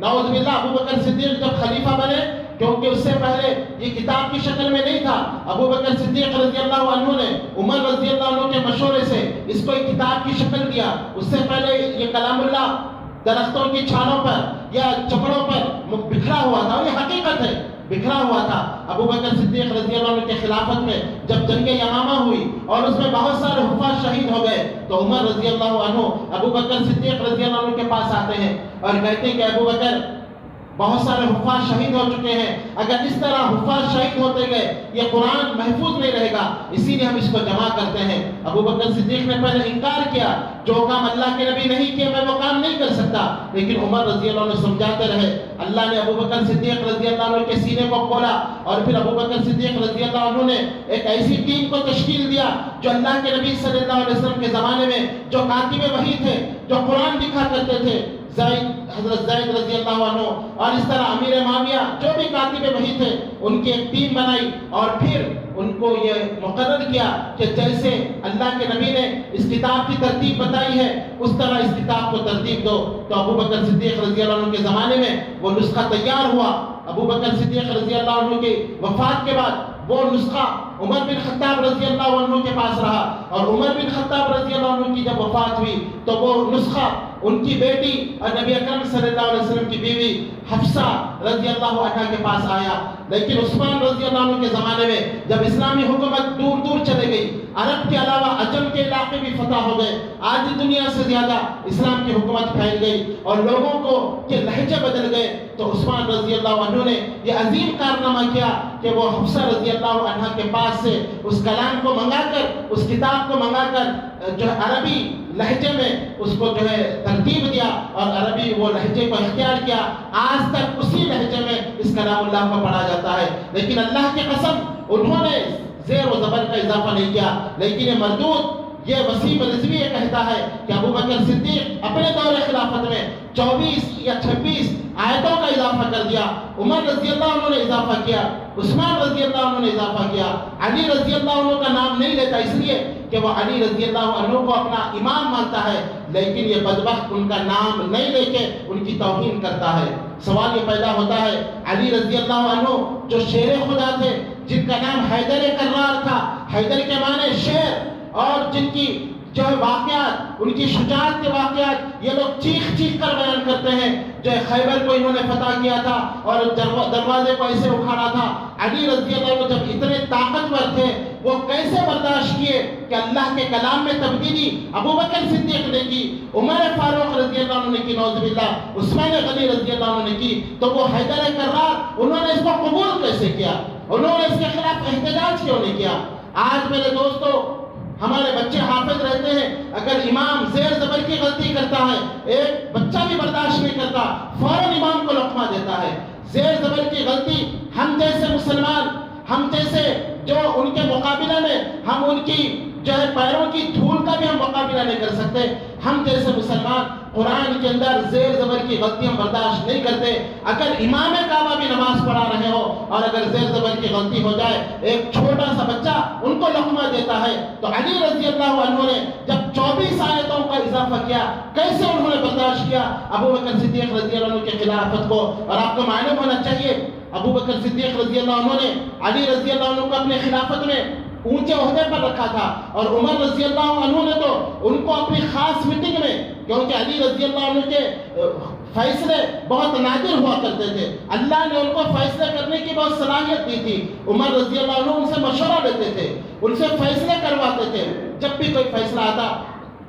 نعوذ باللہ ابو بکر صدیق جب خلیفہ بنے، کیونکہ اس سے پہلے یہ کتاب کی شکل میں نہیں تھا، ابو بکر صدیق رضی اللہ عنہ نے عمر رضی اللہ عنہ کے مشورے سے اس کو ایک کتاب کی شکل دیا۔ اس سے پہلے یہ کلام اللہ درختوں کی چھالوں پر یا چپڑوں پر بکھرا ہوا تھا، یہ حقیقت ہے، بکھرا ہوا تھا۔ ابو بکر صدیق رضی اللہ عنہ کے خلافت میں جب جنگ یمامہ ہوئی اور اس میں بہت سارے حفاظ شہید ہو گئے تو عمر رضی اللہ عنہ ابو بکر صدیق رضی اللہ عنہ کے پاس آتے ہیں اور کہتے ہیں کہ ابو بکر بہت سارے حفاظ شہید ہو چکے ہیں، اگر اس طرح حفاظ شہید ہوتے گئے یہ قرآن محفوظ نہیں رہے گا، اسی لیے ہم اس کو جمع کرتے ہیں۔ ابو بکر صدیق نے پہلے انکار کیا، جو کام اللہ کے نبی نہیں کیا میں وہ کام نہیں کر سکتا، لیکن عمر رضی اللہ عنہ سمجھاتے رہے۔ اللہ نے ابو بکر صدیق رضی اللہ عنہ کے سینے کو کھولا اور پھر ابو بکر صدیق رضی اللہ عنہ نے ایک ایسی ٹیم کو تشکیل دیا جو اللہ کے نبی صلی اللہ علیہ وسلم کے زمانے میں جو کاتب وحی تھے، جو قرآن لکھا کرتے تھے، حضرت زید رضی اللہ عنہ اور اس طرح امیر معاویہ جو بھی کاتب وحی تھے، ان کی ایک ٹیم بنائی اور پھر ان کو یہ مقرر کیا کہ جیسے اللہ کے نبی نے اس کتاب کی ترتیب بتائی ہے اس طرح اس کتاب کو ترتیب دو۔ تو ابو بکر صدیق رضی اللہ عنہ کے زمانے میں وہ نسخہ تیار ہوا۔ ابو بکر صدیق رضی اللہ عنہ کی وفات کے بعد وہ نسخہ عمر بن خطاب رضی اللہ عنہ کے پاس رہا، اور عمر بن خطاب رضی اللہ عنہ کی جب وفات ہوئی تو وہ نسخہ ان کی بیٹی اور نبی اکرم صلی اللہ علیہ وسلم کی بیوی حفصہ رضی اللہ عنہ کے پاس آیا۔ لیکن عثمان رضی اللہ عنہ کے زمانے میں جب اسلامی حکومت دور دور چلے گئی، عرب کے علاوہ عجم کے علاقے بھی فتح ہو گئے، آدھی دنیا سے زیادہ اسلام کی حکومت پھیل گئی اور لوگوں کو کے لہجے بدل گئے، تو عثمان رضی اللہ عنہ نے یہ عظیم کارنامہ کیا کہ وہ حفصہ رضی اللہ عنہ کے پاس سے اس کلام کو منگا کر، اس کتاب کو منگا کر جو عربی لہجے میں اس کو جو ہے ترتیب دیا اور عربی وہ لہجے کو اختیار کیا۔ آج تک اسی لہجے میں اس کلام اللہ کو پڑھا جاتا ہے، لیکن اللہ کی قسم انہوں نے زیر و زبر کا اضافہ نہیں کیا۔ لیکن یہ مردود، یہ وسیم رضوی یہ کہتا ہے کہ ابو بکر صدیق اپنے دور خلافت میں 24 یا 26 آیتوں کا اضافہ کر دیا. عمر رضی اللہ عنہ نے اضافہ کیا, عثمان رضی اللہ عنہ نے اضافہ کیا. علی رضی اللہ عنہ کا نام نہیں لیتا اس لیے کہ وہ علی رضی اللہ عنہ کو اپنا امام مانتا ہے, لیکن یہ بدبخت ان کا نام نہیں لے کے ان کی توہین کرتا ہے. سوال یہ پیدا ہوتا ہے, علی رضی اللہ عنہ جو شیر خدا تھے, جن کا نام حیدر کرار تھا, حیدر کے معنی شیر, اور جن کی جو واقعات, ان کی شجاعت کے واقعات یہ لوگ چیخ چیخ کر بیان کرتے ہیں, جو خیبر کو انہوں نے فتح کیا تھا اور دروازے کو ایسے اکھاڑا تھا. علی رضی اللہ عنہ جب اتنے طاقتور تھے, وہ کیسے برداشت کیے کہ اللہ کے کلام میں تبدیلی ابو بکر صدیق نے کی, عمر فاروق رضی اللہ عنہ نے کی, نعوذ باللہ عثمان غنی رضی اللہ عنہ نے کی, تو وہ حیدر کرار انہوں نے اس کو قبول کیسے کیا, انہوں نے اس کے خلاف احتجاج کیوں نہیں کیا؟ آج میرے دوستو, ہمارے بچے حافظ رہتے ہیں, اگر امام زیر زبر کی غلطی کرتا ہے, ایک بچہ بھی برداشت نہیں کرتا, فوراً امام کو لقمہ دیتا ہے. زیر زبر کی غلطی ہم جیسے مسلمان, ہم جیسے جو ان کے مقابلے میں, ہم ان کی جو ہے پیروں کی دھول کا بھی ہم مقابلہ نہیں کر سکتے. ہم جیسے مسلمان قرآن کے اندر زیر زبر کی غلطیاں برداشت نہیں کرتے. اگر امام کعبہ بھی نماز پڑھا رہے ہو اور اگر زیر زبر کی غلطی ہو جائے, ایک چھوٹا سا بچہ ان کو لقمہ دیتا ہے. تو علی رضی اللہ عنہ نے جب 24 آیتوں کا اضافہ کیا, کیسے انہوں نے برداشت کیا ابو بکر صدیق رضی اللہ عنہ کی خلافت کو؟ اور آپ کو معلوم ہونا چاہیے, ابو بکر صدیق رضی اللہ عنہ نے علی رضی اللہ عنہ کو اپنے خلافت میں اونچے عہدے پر رکھا تھا, اور عمر رضی اللہ عنہ نے تو ان کو اپنی خاص میٹنگ میں, کیونکہ علی رضی اللہ عنہ کے فیصلے بہت نادر ہوا کرتے تھے, اللہ نے ان کو فیصلے کرنے کی بہت صلاحیت دی تھی. عمر رضی اللہ عنہ ان سے مشورہ لیتے تھے, ان سے فیصلے کرواتے تھے. جب بھی کوئی فیصلہ آتا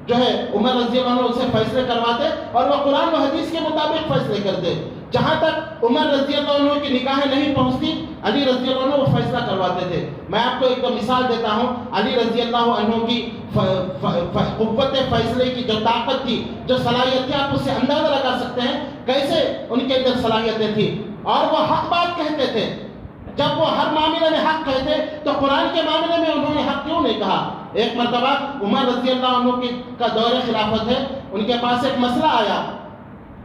جو ہے عمر رضی اللہ عنہ ان سے فیصلے کرواتے, اور وہ قرآن و حدیث کے مطابق فیصلے کرتے. جہاں تک عمر رضی اللہ عنہ کی نگاہیں نہیں پہنچتی, علی رضی اللہ عنہ وہ فیصلہ کرواتے تھے. میں آپ کو ایک مثال دیتا ہوں. علی رضی اللہ عنہ کی قوت فیصلے کی جو طاقت تھی, جو صلاحیت تھی, آپ اس سے اندازہ لگا سکتے ہیں کیسے ان کے اندر صلاحیتیں تھی. اور وہ حق بات کہتے تھے. جب وہ ہر معاملے میں حق کہتے تو قرآن کے معاملے میں انہوں نے حق کیوں نہیں کہا؟ ایک مرتبہ عمر رضی اللہ عنہ کا دور خلافت ہے, ان کے پاس ایک مسئلہ آیا.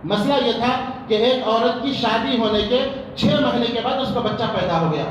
مسئلہ یہ تھا کہ ایک عورت کی شادی ہونے کے 6 مہینے کے بعد اس کا بچہ پیدا ہو گیا.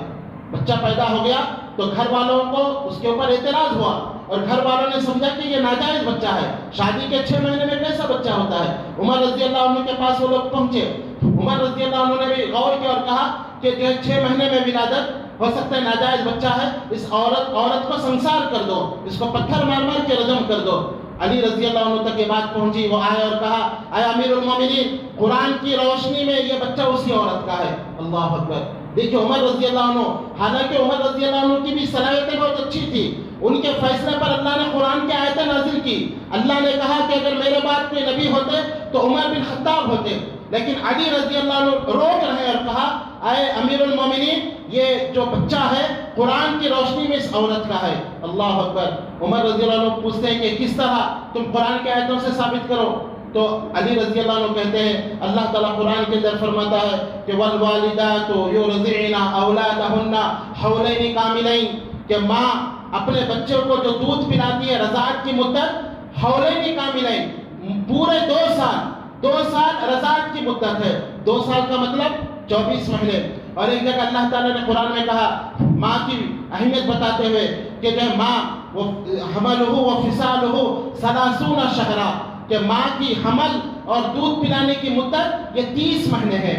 بچہ پیدا ہو گیا تو گھر والوں کو اس کے اوپر اعتراض ہوا, اور گھر والوں نے سمجھا کہ یہ ناجائز بچہ ہے, شادی کے 6 مہینے میں کیسا بچہ ہوتا ہے. عمر رضی اللہ عنہ کے پاس وہ لوگ پہنچے. عمر رضی اللہ عنہ نے بھی غور کیا اور کہا کہ جو 6 مہینے میں ولادت ہو سکتا ہے, ناجائز بچہ ہے, اس عورت کو سنسار کر دو, اس کو پتھر مار مار کے رجم کر دو. علی رضی اللہ عنہ تک یہ بات پہنچی, وہ آئے اور کہا, اے امیر المومنین, قرآن کی روشنی میں یہ بچہ اسی عورت کا ہے. اللہ اکبر. دیکھیں عمر رضی اللہ عنہ, حالانکہ عمر رضی اللہ عنہ کی بھی صلاحیتیں بہت اچھی تھی, ان کے فیصلے پر اللہ نے قرآن کی آیتیں نازل کی. اللہ نے کہا کہ اگر میرے بعد کوئی نبی ہوتے تو عمر بن خطاب ہوتے, لیکن علی رضی اللہ عنہ روک رہے اور کہا, اے امیر المومنین, یہ جو بچہ ہے قرآن کی روشنی میں اس عورت کا ہے. اللہ اکبر. عمر رضی اللہ عنہ پوچھتے ہیں کہ کس طرح تم قرآن کی آیتوں سے ثابت کرو؟ تو علی رضی اللہ عنہ کہتے ہیں, اللہ تعالیٰ قرآن کے اندر فرماتا ہے کہ والوالدات یرضعن اولادہن حولین کاملین, کہ ماں اپنے بچوں کو جو دودھ پلاتی ہے رضاعت کی مدت حولین کاملین, پورے 2 سال رضاعت کی مدت ہے. 2 سال کا مطلب 24 مہینے. اور ایک جگہ اللہ تعالیٰ نے قرآن میں کہا ماں کی اہمیت بتاتے ہوئے کہ جو ماں حملہ و فصالہ 30 شہرا, کہ ماں کی حمل اور دودھ پلانے کی مدت یہ 30 مہینے ہے.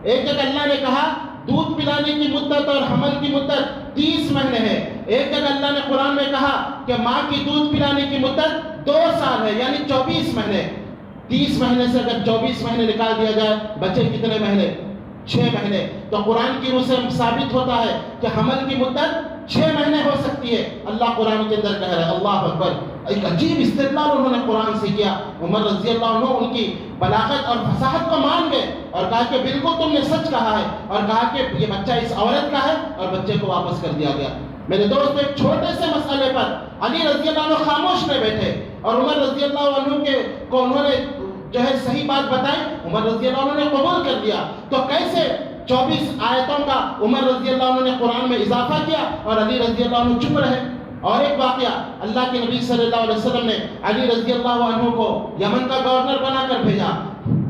ایک جگہ اللہ نے کہا دودھ پلانے کی مدت اور حمل کی مدت 30 مہینے ہے. ایک جگہ اللہ نے قرآن میں کہا کہ ماں کی دودھ پلانے کی مدت 2 سال ہے, یعنی 24 مہینے. 30 مہینے سے اگر 24 مہینے نکال دیا جائے, بچے کتنے مہینے؟ 6 مہینے. تو قرآن کی روح سے ثابت ہوتا ہے کہ حمل کی مدت 6 مہینے ہو سکتی ہے. اللہ قرآن کے اندر کہہ رہا ہے. اللہ اکبر. ایک عجیب استدلال انہوں نے قرآن سے کیا. عمر رضی اللہ عنہ ان کی بلاغت اور فصاحت کو مان گئے اور کہا کہ بالکل تم نے سچ کہا ہے, اور کہا کہ یہ بچہ اس عورت کا ہے, اور بچے کو واپس کر دیا گیا. میرے دوست, ایک چھوٹے سے مسئلے پر علی رضی اللہ عنہ خاموش نہیں بیٹھے, اور عمر رضی اللہ عنہ کو انہوں نے جو ہے صحیح بات بتائی, عمر رضی اللہ عنہ نے قبول کر دیا. تو کیسے 24 آیتوں کا عمر رضی اللہ عنہ نے قرآن میں اضافہ کیا اور علی رضی اللہ عنہ چپ رہے. اور ایک واقعہ, اللہ کے نبی صلی اللہ علیہ وسلم نے علی رضی اللہ عنہ کو یمن کا گورنر بنا کر بھیجا.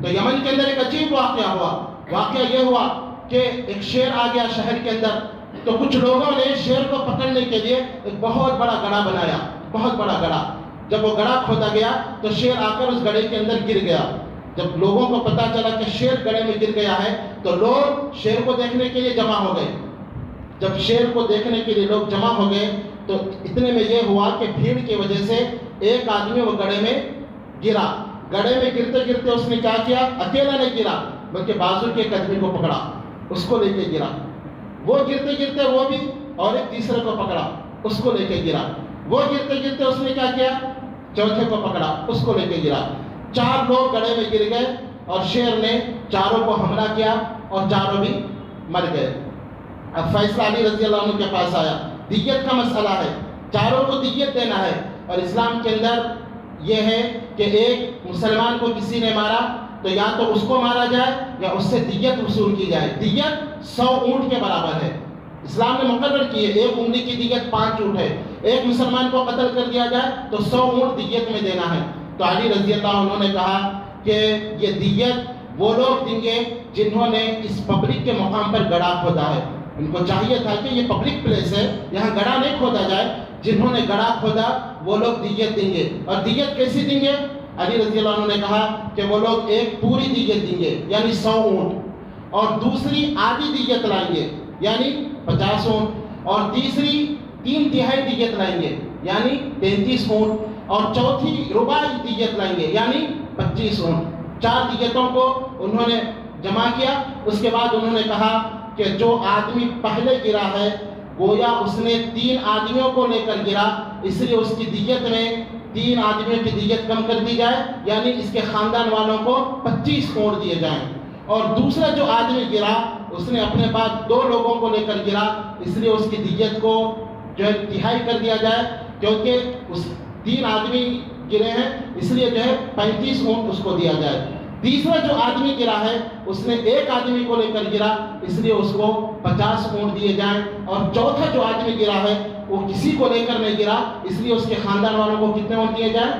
تو یمن کے اندر ایک عجیب واقعہ ہوا. واقعہ یہ ہوا کہ ایک شیر آ گیا شہر کے اندر. تو کچھ لوگوں نے شیر کو پکڑنے کے لیے ایک بہت بڑا گڑھا بنایا, بہت بڑا گڑھا. جب وہ گڑھا کھودا گیا تو شیر آ کر اس گڑھے کے اندر گر گیا. جب لوگوں کو پتا چلا کہ شیر گڑھے میں گر گیا ہے تو لوگ شیر کو دیکھنے کے لیے جمع ہو گئے. جب شیر کو دیکھنے کے لیے لوگ جمع ہو گئے تو اتنے میں یہ ہوا کہ بھیڑ کی وجہ سے ایک آدمی وہ گڑھے میں گرا. گڑھے میں گرتے گرتے اس نے کیا کیا, اکیلا نہیں گرا بلکہ بازو کے ایک آدمی کو پکڑا, اس کو لے کے گرا. وہ گرتے گرتے وہ بھی اور ایک تیسرے کو پکڑا, اس کو لے کے گرا. وہ گرتے گرتے اس نے کیا کیا, چوتھے کو پکڑا, اس کو لے کے گرا. 4 لوگ گڑھے میں گر گئے اور شیر نے چاروں کو حملہ کیا اور چاروں بھی مر گئے. اب فیصلہ علی رضی اللہ عنہ کے پاس آیا. دیت کا مسئلہ ہے, چاروں کو دیت دینا ہے. اور اسلام کے اندر یہ ہے کہ ایک مسلمان کو کسی نے مارا تو یا تو اس کو مارا جائے یا اس سے دیت وصول کی جائے. دیت 100 اونٹ کے برابر ہے. اسلام نے مقرر کی ہے, ایک انگلی کی دیت 5 اونٹ ہے. ایک مسلمان کو قتل کر دیا جائے تو 100 اونٹ دیت میں دینا ہے. تو علی رضی اللہ عنہ نے کہا کہ یہ دیت وہ لوگ دیں گے جنہوں نے اس پبلک کے مقام پر گڑھا کھودا ہے. ان کو چاہیے تھا کہ یہ پبلک پلیس ہے, یہاں گڑھا نہیں کھودا جائے. جنہوں نے گڑھا کھودا وہ لوگ دیت دیں گے. اور دیت کیسی دیں گے؟ علی رضی اللہ عنہ نے کہا کہ وہ لوگ ایک پوری دیت دیں گے یعنی 100 اونٹ, اور دوسری آدھی دیت لائیں گے یعنی 50 اونٹ, اور تیسری 3/3 دیت لائیں گے یعنی 33 اونٹ, اور چوتھی رباعی دیت لائیں گے یعنی 25 اونٹ. 4 دیتوں کو انہوں نے جمع کیا. اس کے بعد انہوں نے کہا کہ جو آدمی پہلے گرا ہے گویا اس نے 3 آدمیوں کو لے کر گرا, اس لیے اس کی دیت میں 3 آدمیوں کی دیت کم کر دی جائے یعنی اس کے خاندان والوں کو 25 اونٹ دیے جائیں. اور دوسرا جو آدمی گرا اس نے اپنے بعد 2 لوگوں کو لے کر گرا, اس لیے اس کی دیت کو جو ہے 1/3 کر دیا جائے, کیونکہ اس 3 آدمی گرے ہیں اس لیے جو ہے 35 اونٹ اس کو دیا جائے. تیسرا جو آدمی گرا ہے اس نے 1 آدمی کو لے کر گرا, اس لیے اس کو 50 اونٹ دیے جائیں. اور چوتھا جو آدمی گرا ہے وہ کسی کو لے کر نہیں گرا, اس لیے اس کے خاندان والوں کو کتنے اونٹ دیے جائیں,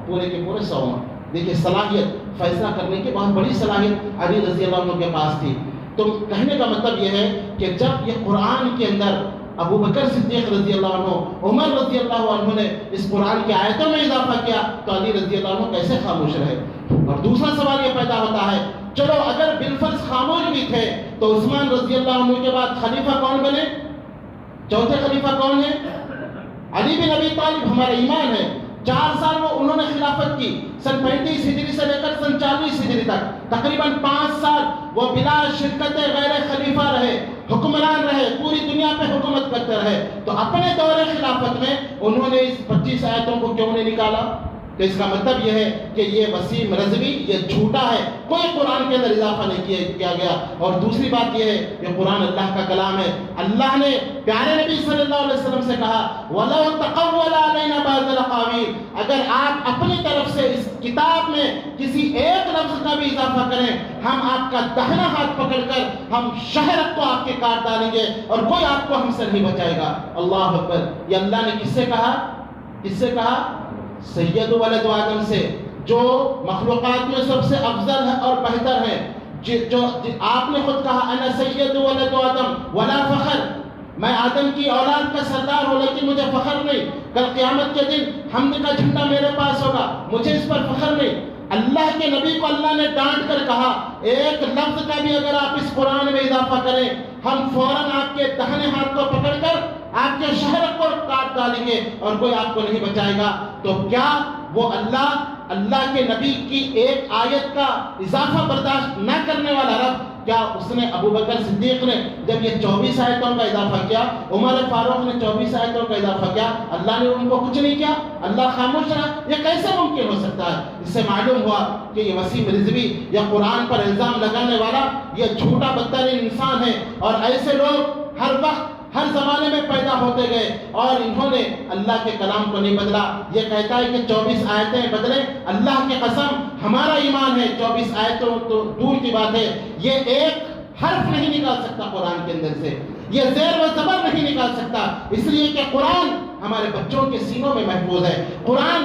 پورے کے پورے 100 اونٹ. دیکھیے صلاحیت, فیصلہ کرنے کی بہت بڑی صلاحیت علی رضی اللہ عنہ کے پاس تھی. تو کہنے کا مطلب یہ ہے کہ جب یہ قرآن کے اندر ابو بکر صدیق رضی اللہ عنہ, عمر رضی اللہ عنہ نے اس قرآن کی آیتوں میں اضافہ کیا تو علی رضی اللہ عنہ کیسے خاموش رہے؟ اور دوسرا سوال یہ پیدا ہوتا ہے, چلو اگر بالفرض خاموش بھی تھے تو عثمان رضی اللہ عنہ کے بعد خلیفہ کون بنے؟ چوتھے خلیفہ کون ہیں؟ علی بن ابی طالب. ہمارا ایمان ہے 4 سال وہ انہوں نے خلافت کی, سن 35 ہجری سے لے کر سن 40 ہجری تک تقریباً 5 سال وہ بلا شرکت غیر خلیفہ رہے, حکمران رہے, پوری دنیا پہ حکومت کرتے رہے. تو اپنے دور خلافت میں انہوں نے اس 25 آیتوں کو کیوں نہیں نکالا؟ تو اس کا مطلب یہ ہے کہ یہ وسیم رضوی یہ جھوٹا ہے, کوئی قرآن کے اندر اضافہ نہیں کیا گیا. اور دوسری بات یہ ہے کہ قرآن اللہ کا کلام ہے. اللہ نے پیارے نبی صلی اللہ علیہ وسلم سے کہا وَلَوْ تَقَوَّلَ عَلَيْنَا بَعْضَ الْأَقَاوِيلِ, اگر آپ اپنی طرف سے اس کتاب میں کسی ایک لفظ کا بھی اضافہ کریں ہم آپ کا دہنا ہاتھ پکڑ کر ہم شہر کو آپ کے کاٹ ڈالیں گے اور کوئی آپ کو ہم سے نہیں بچائے گا. اللہ اکبر. یہ اللہ نے کس سے کہا؟ کس سے کہا؟ سید ولد آدم سے, جو مخلوقات میں سب سے افضل ہے اور بہتر ہے. جو آپ نے خود کہا انا سید ولد آدم ولا فخر, میں آدم کی اولاد کا سردار ہوں لیکن مجھے فخر نہیں. کل قیامت کے دن حمد کا جھنڈا میرے پاس ہوگا, مجھے اس پر فخر نہیں. اللہ کے نبی کو اللہ نے ڈانٹ کر کہا ایک لفظ کا بھی اگر آپ اس قرآن میں اضافہ کریں ہم فوراً آپ کے دہنے ہاتھ کو پکڑ کر آپ کے شہر کو کاٹ ڈالیں گے اور کوئی آپ کو نہیں بچائے گا. تو کیا وہ اللہ کے نبی کی ایک آیت کا اضافہ برداشت نہ کرنے والا رب, کیا اس نے ابو بکر صدیق نے جب یہ 24 آیتوں کا اضافہ کیا, عمر فاروق نے 24 آیتوں کا اضافہ کیا, اللہ نے ان کو کچھ نہیں کیا, اللہ خاموش رہا؟ یہ کیسے ممکن ہو سکتا ہے؟ اس سے معلوم ہوا کہ یہ وسیم رضوی یا قرآن پر الزام لگانے والا یہ جھوٹا بدترین انسان ہے. اور ایسے لوگ ہر وقت ہر زمانے میں پیدا ہوتے گئے اور انہوں نے اللہ کے کلام کو نہیں بدلا. یہ کہتا ہے کہ 24 آیتیں بدلیں, اللہ کی قسم ہمارا ایمان ہے 24 آیتوں تو دور کی بات ہے, یہ ایک حرف نہیں نکال سکتا قرآن کے اندر سے, یہ زیر و زبر نہیں نکال سکتا, اس لیے کہ قرآن ہمارے بچوں کے سینوں میں محفوظ ہے. قرآن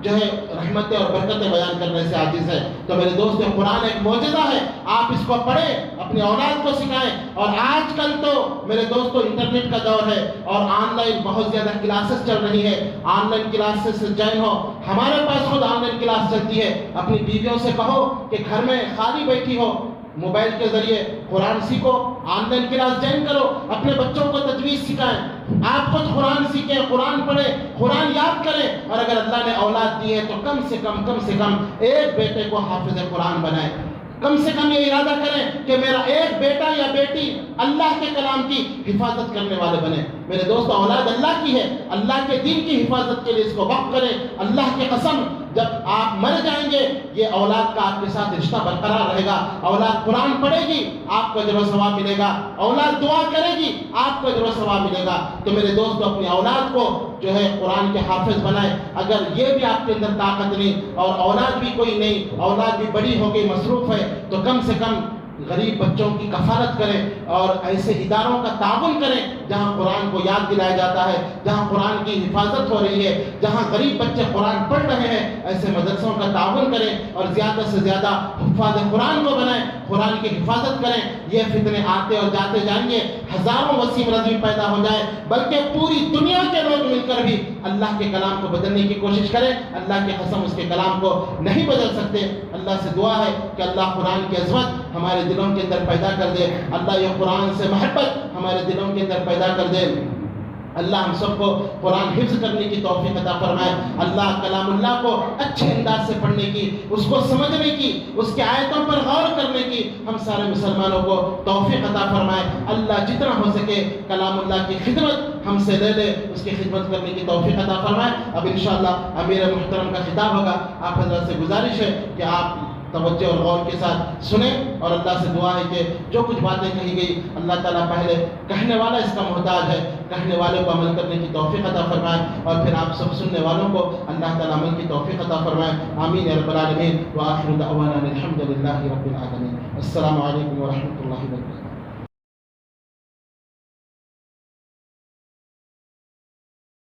جو ہے رحمتیں اور برکتیں بیان کرنے سے عاجز ہے۔ تو میرے دوستو قرآن ایک معجزہ ہے، آپ اس کو پڑھیں، اپنی اولاد کو سکھائیں۔ اور آج کل تو میرے دوستو انٹرنیٹ کا دور ہے اور آن لائن بہت زیادہ کلاسز چل رہی ہے، آن لائن کلاسز سے جوائن ہو۔ ہمارے پاس خود آن لائن کلاس چلتی ہے، اپنی بیویوں سے کہو کہ گھر میں خالی بیٹھی ہو، موبائل کے ذریعے قرآن سیکھو، آن لائن کلاس جوائن کرو، اپنے بچوں کو تجوید سکھائیں، آپ خود قرآن سیکھیں، قرآن پڑھیں، قرآن یاد کریں۔ اور اگر اللہ نے اولاد دی ہے تو کم سے کم ایک بیٹے کو حافظ قرآن بنائیں۔ کم سے کم یہ ارادہ کریں کہ میرا ایک بیٹا یا بیٹی اللہ کے کلام کی حفاظت کرنے والے بنے۔ میرے دوست اولاد اللہ کی ہے، اللہ کے دین کی حفاظت کے لیے اس کو وقف کریں۔ اللہ کی قسم جب آپ مر جائیں گے یہ اولاد کا آپ کے ساتھ رشتہ برقرار رہے گا۔ اولاد قرآن پڑھے گی آپ کو اجر و ثواب ملے گا، اولاد دعا کرے گی آپ کو اجر و ثواب ملے گا۔ تو میرے دوستو اپنی اولاد کو جو ہے قرآن کے حافظ بنائیں۔ اگر یہ بھی آپ کے اندر طاقت نہیں اور اولاد بھی کوئی نہیں، اولاد بھی بڑی ہو گئی مصروف ہے، تو کم سے کم غریب بچوں کی کفالت کریں اور ایسے اداروں کا تعاون کریں جہاں قرآن کو یاد دلایا جاتا ہے، جہاں قرآن کی حفاظت ہو رہی ہے، جہاں غریب بچے قرآن پڑھ رہے ہیں، ایسے مدرسوں کا تعاون کریں اور زیادہ سے زیادہ حفاظ قرآن کو بنائیں، قرآن کی حفاظت کریں۔ یہ فتنے آتے اور جاتے جائیں گے، ہزاروں وسیم رضوی پیدا ہو جائے، بلکہ پوری دنیا کے لوگ مل کر بھی اللہ کے کلام کو بدلنے کی کوشش کریں، اللہ کی قسم اس کے کلام کو نہیں بدل سکتے۔ اللہ سے دعا ہے کہ اللہ قرآن کی عظمت ہمارے دلوں کے اندر پیدا کر دے، اللہ یہ قرآن سے محبت ہمارے دلوں کے اندر پیدا کر دے۔ اللہ ہم سب کو قرآن حفظ کرنے کی توفیق عطا فرمائے۔ اللہ کلام اللہ کو اچھے انداز سے پڑھنے کی، اس کو سمجھنے کی، اس کے آیتوں پر غور کرنے کی ہم سارے مسلمانوں کو توفیق عطا فرمائے۔ اللہ جتنا ہو سکے کلام اللہ کی خدمت ہم سے لے لے، اس کی خدمت کرنے کی توفیق عطا فرمائے۔ اب انشاءاللہ امیر محترم کا خطاب ہوگا، آپ حضرات سے گزارش ہے کہ آپ توجہ اور غور کے ساتھ سنیں اور اللہ سے دعا ہے کہ جو کچھ باتیں کہی گئی اللہ تعالیٰ پہلے کہنے والا اس کا محتاج ہے، کہنے والے کو عمل کرنے کی توفیق عطا فرمائے اور پھر آپ سب سننے والوں کو اللہ تعالیٰ عمل کی توفیق عطا فرمائے۔ آمین یا رب العالمین۔ وآخر دعوانا الحمد للہ رب العالمین۔ السلام علیکم ورحمۃ اللہ وبرکاتہ۔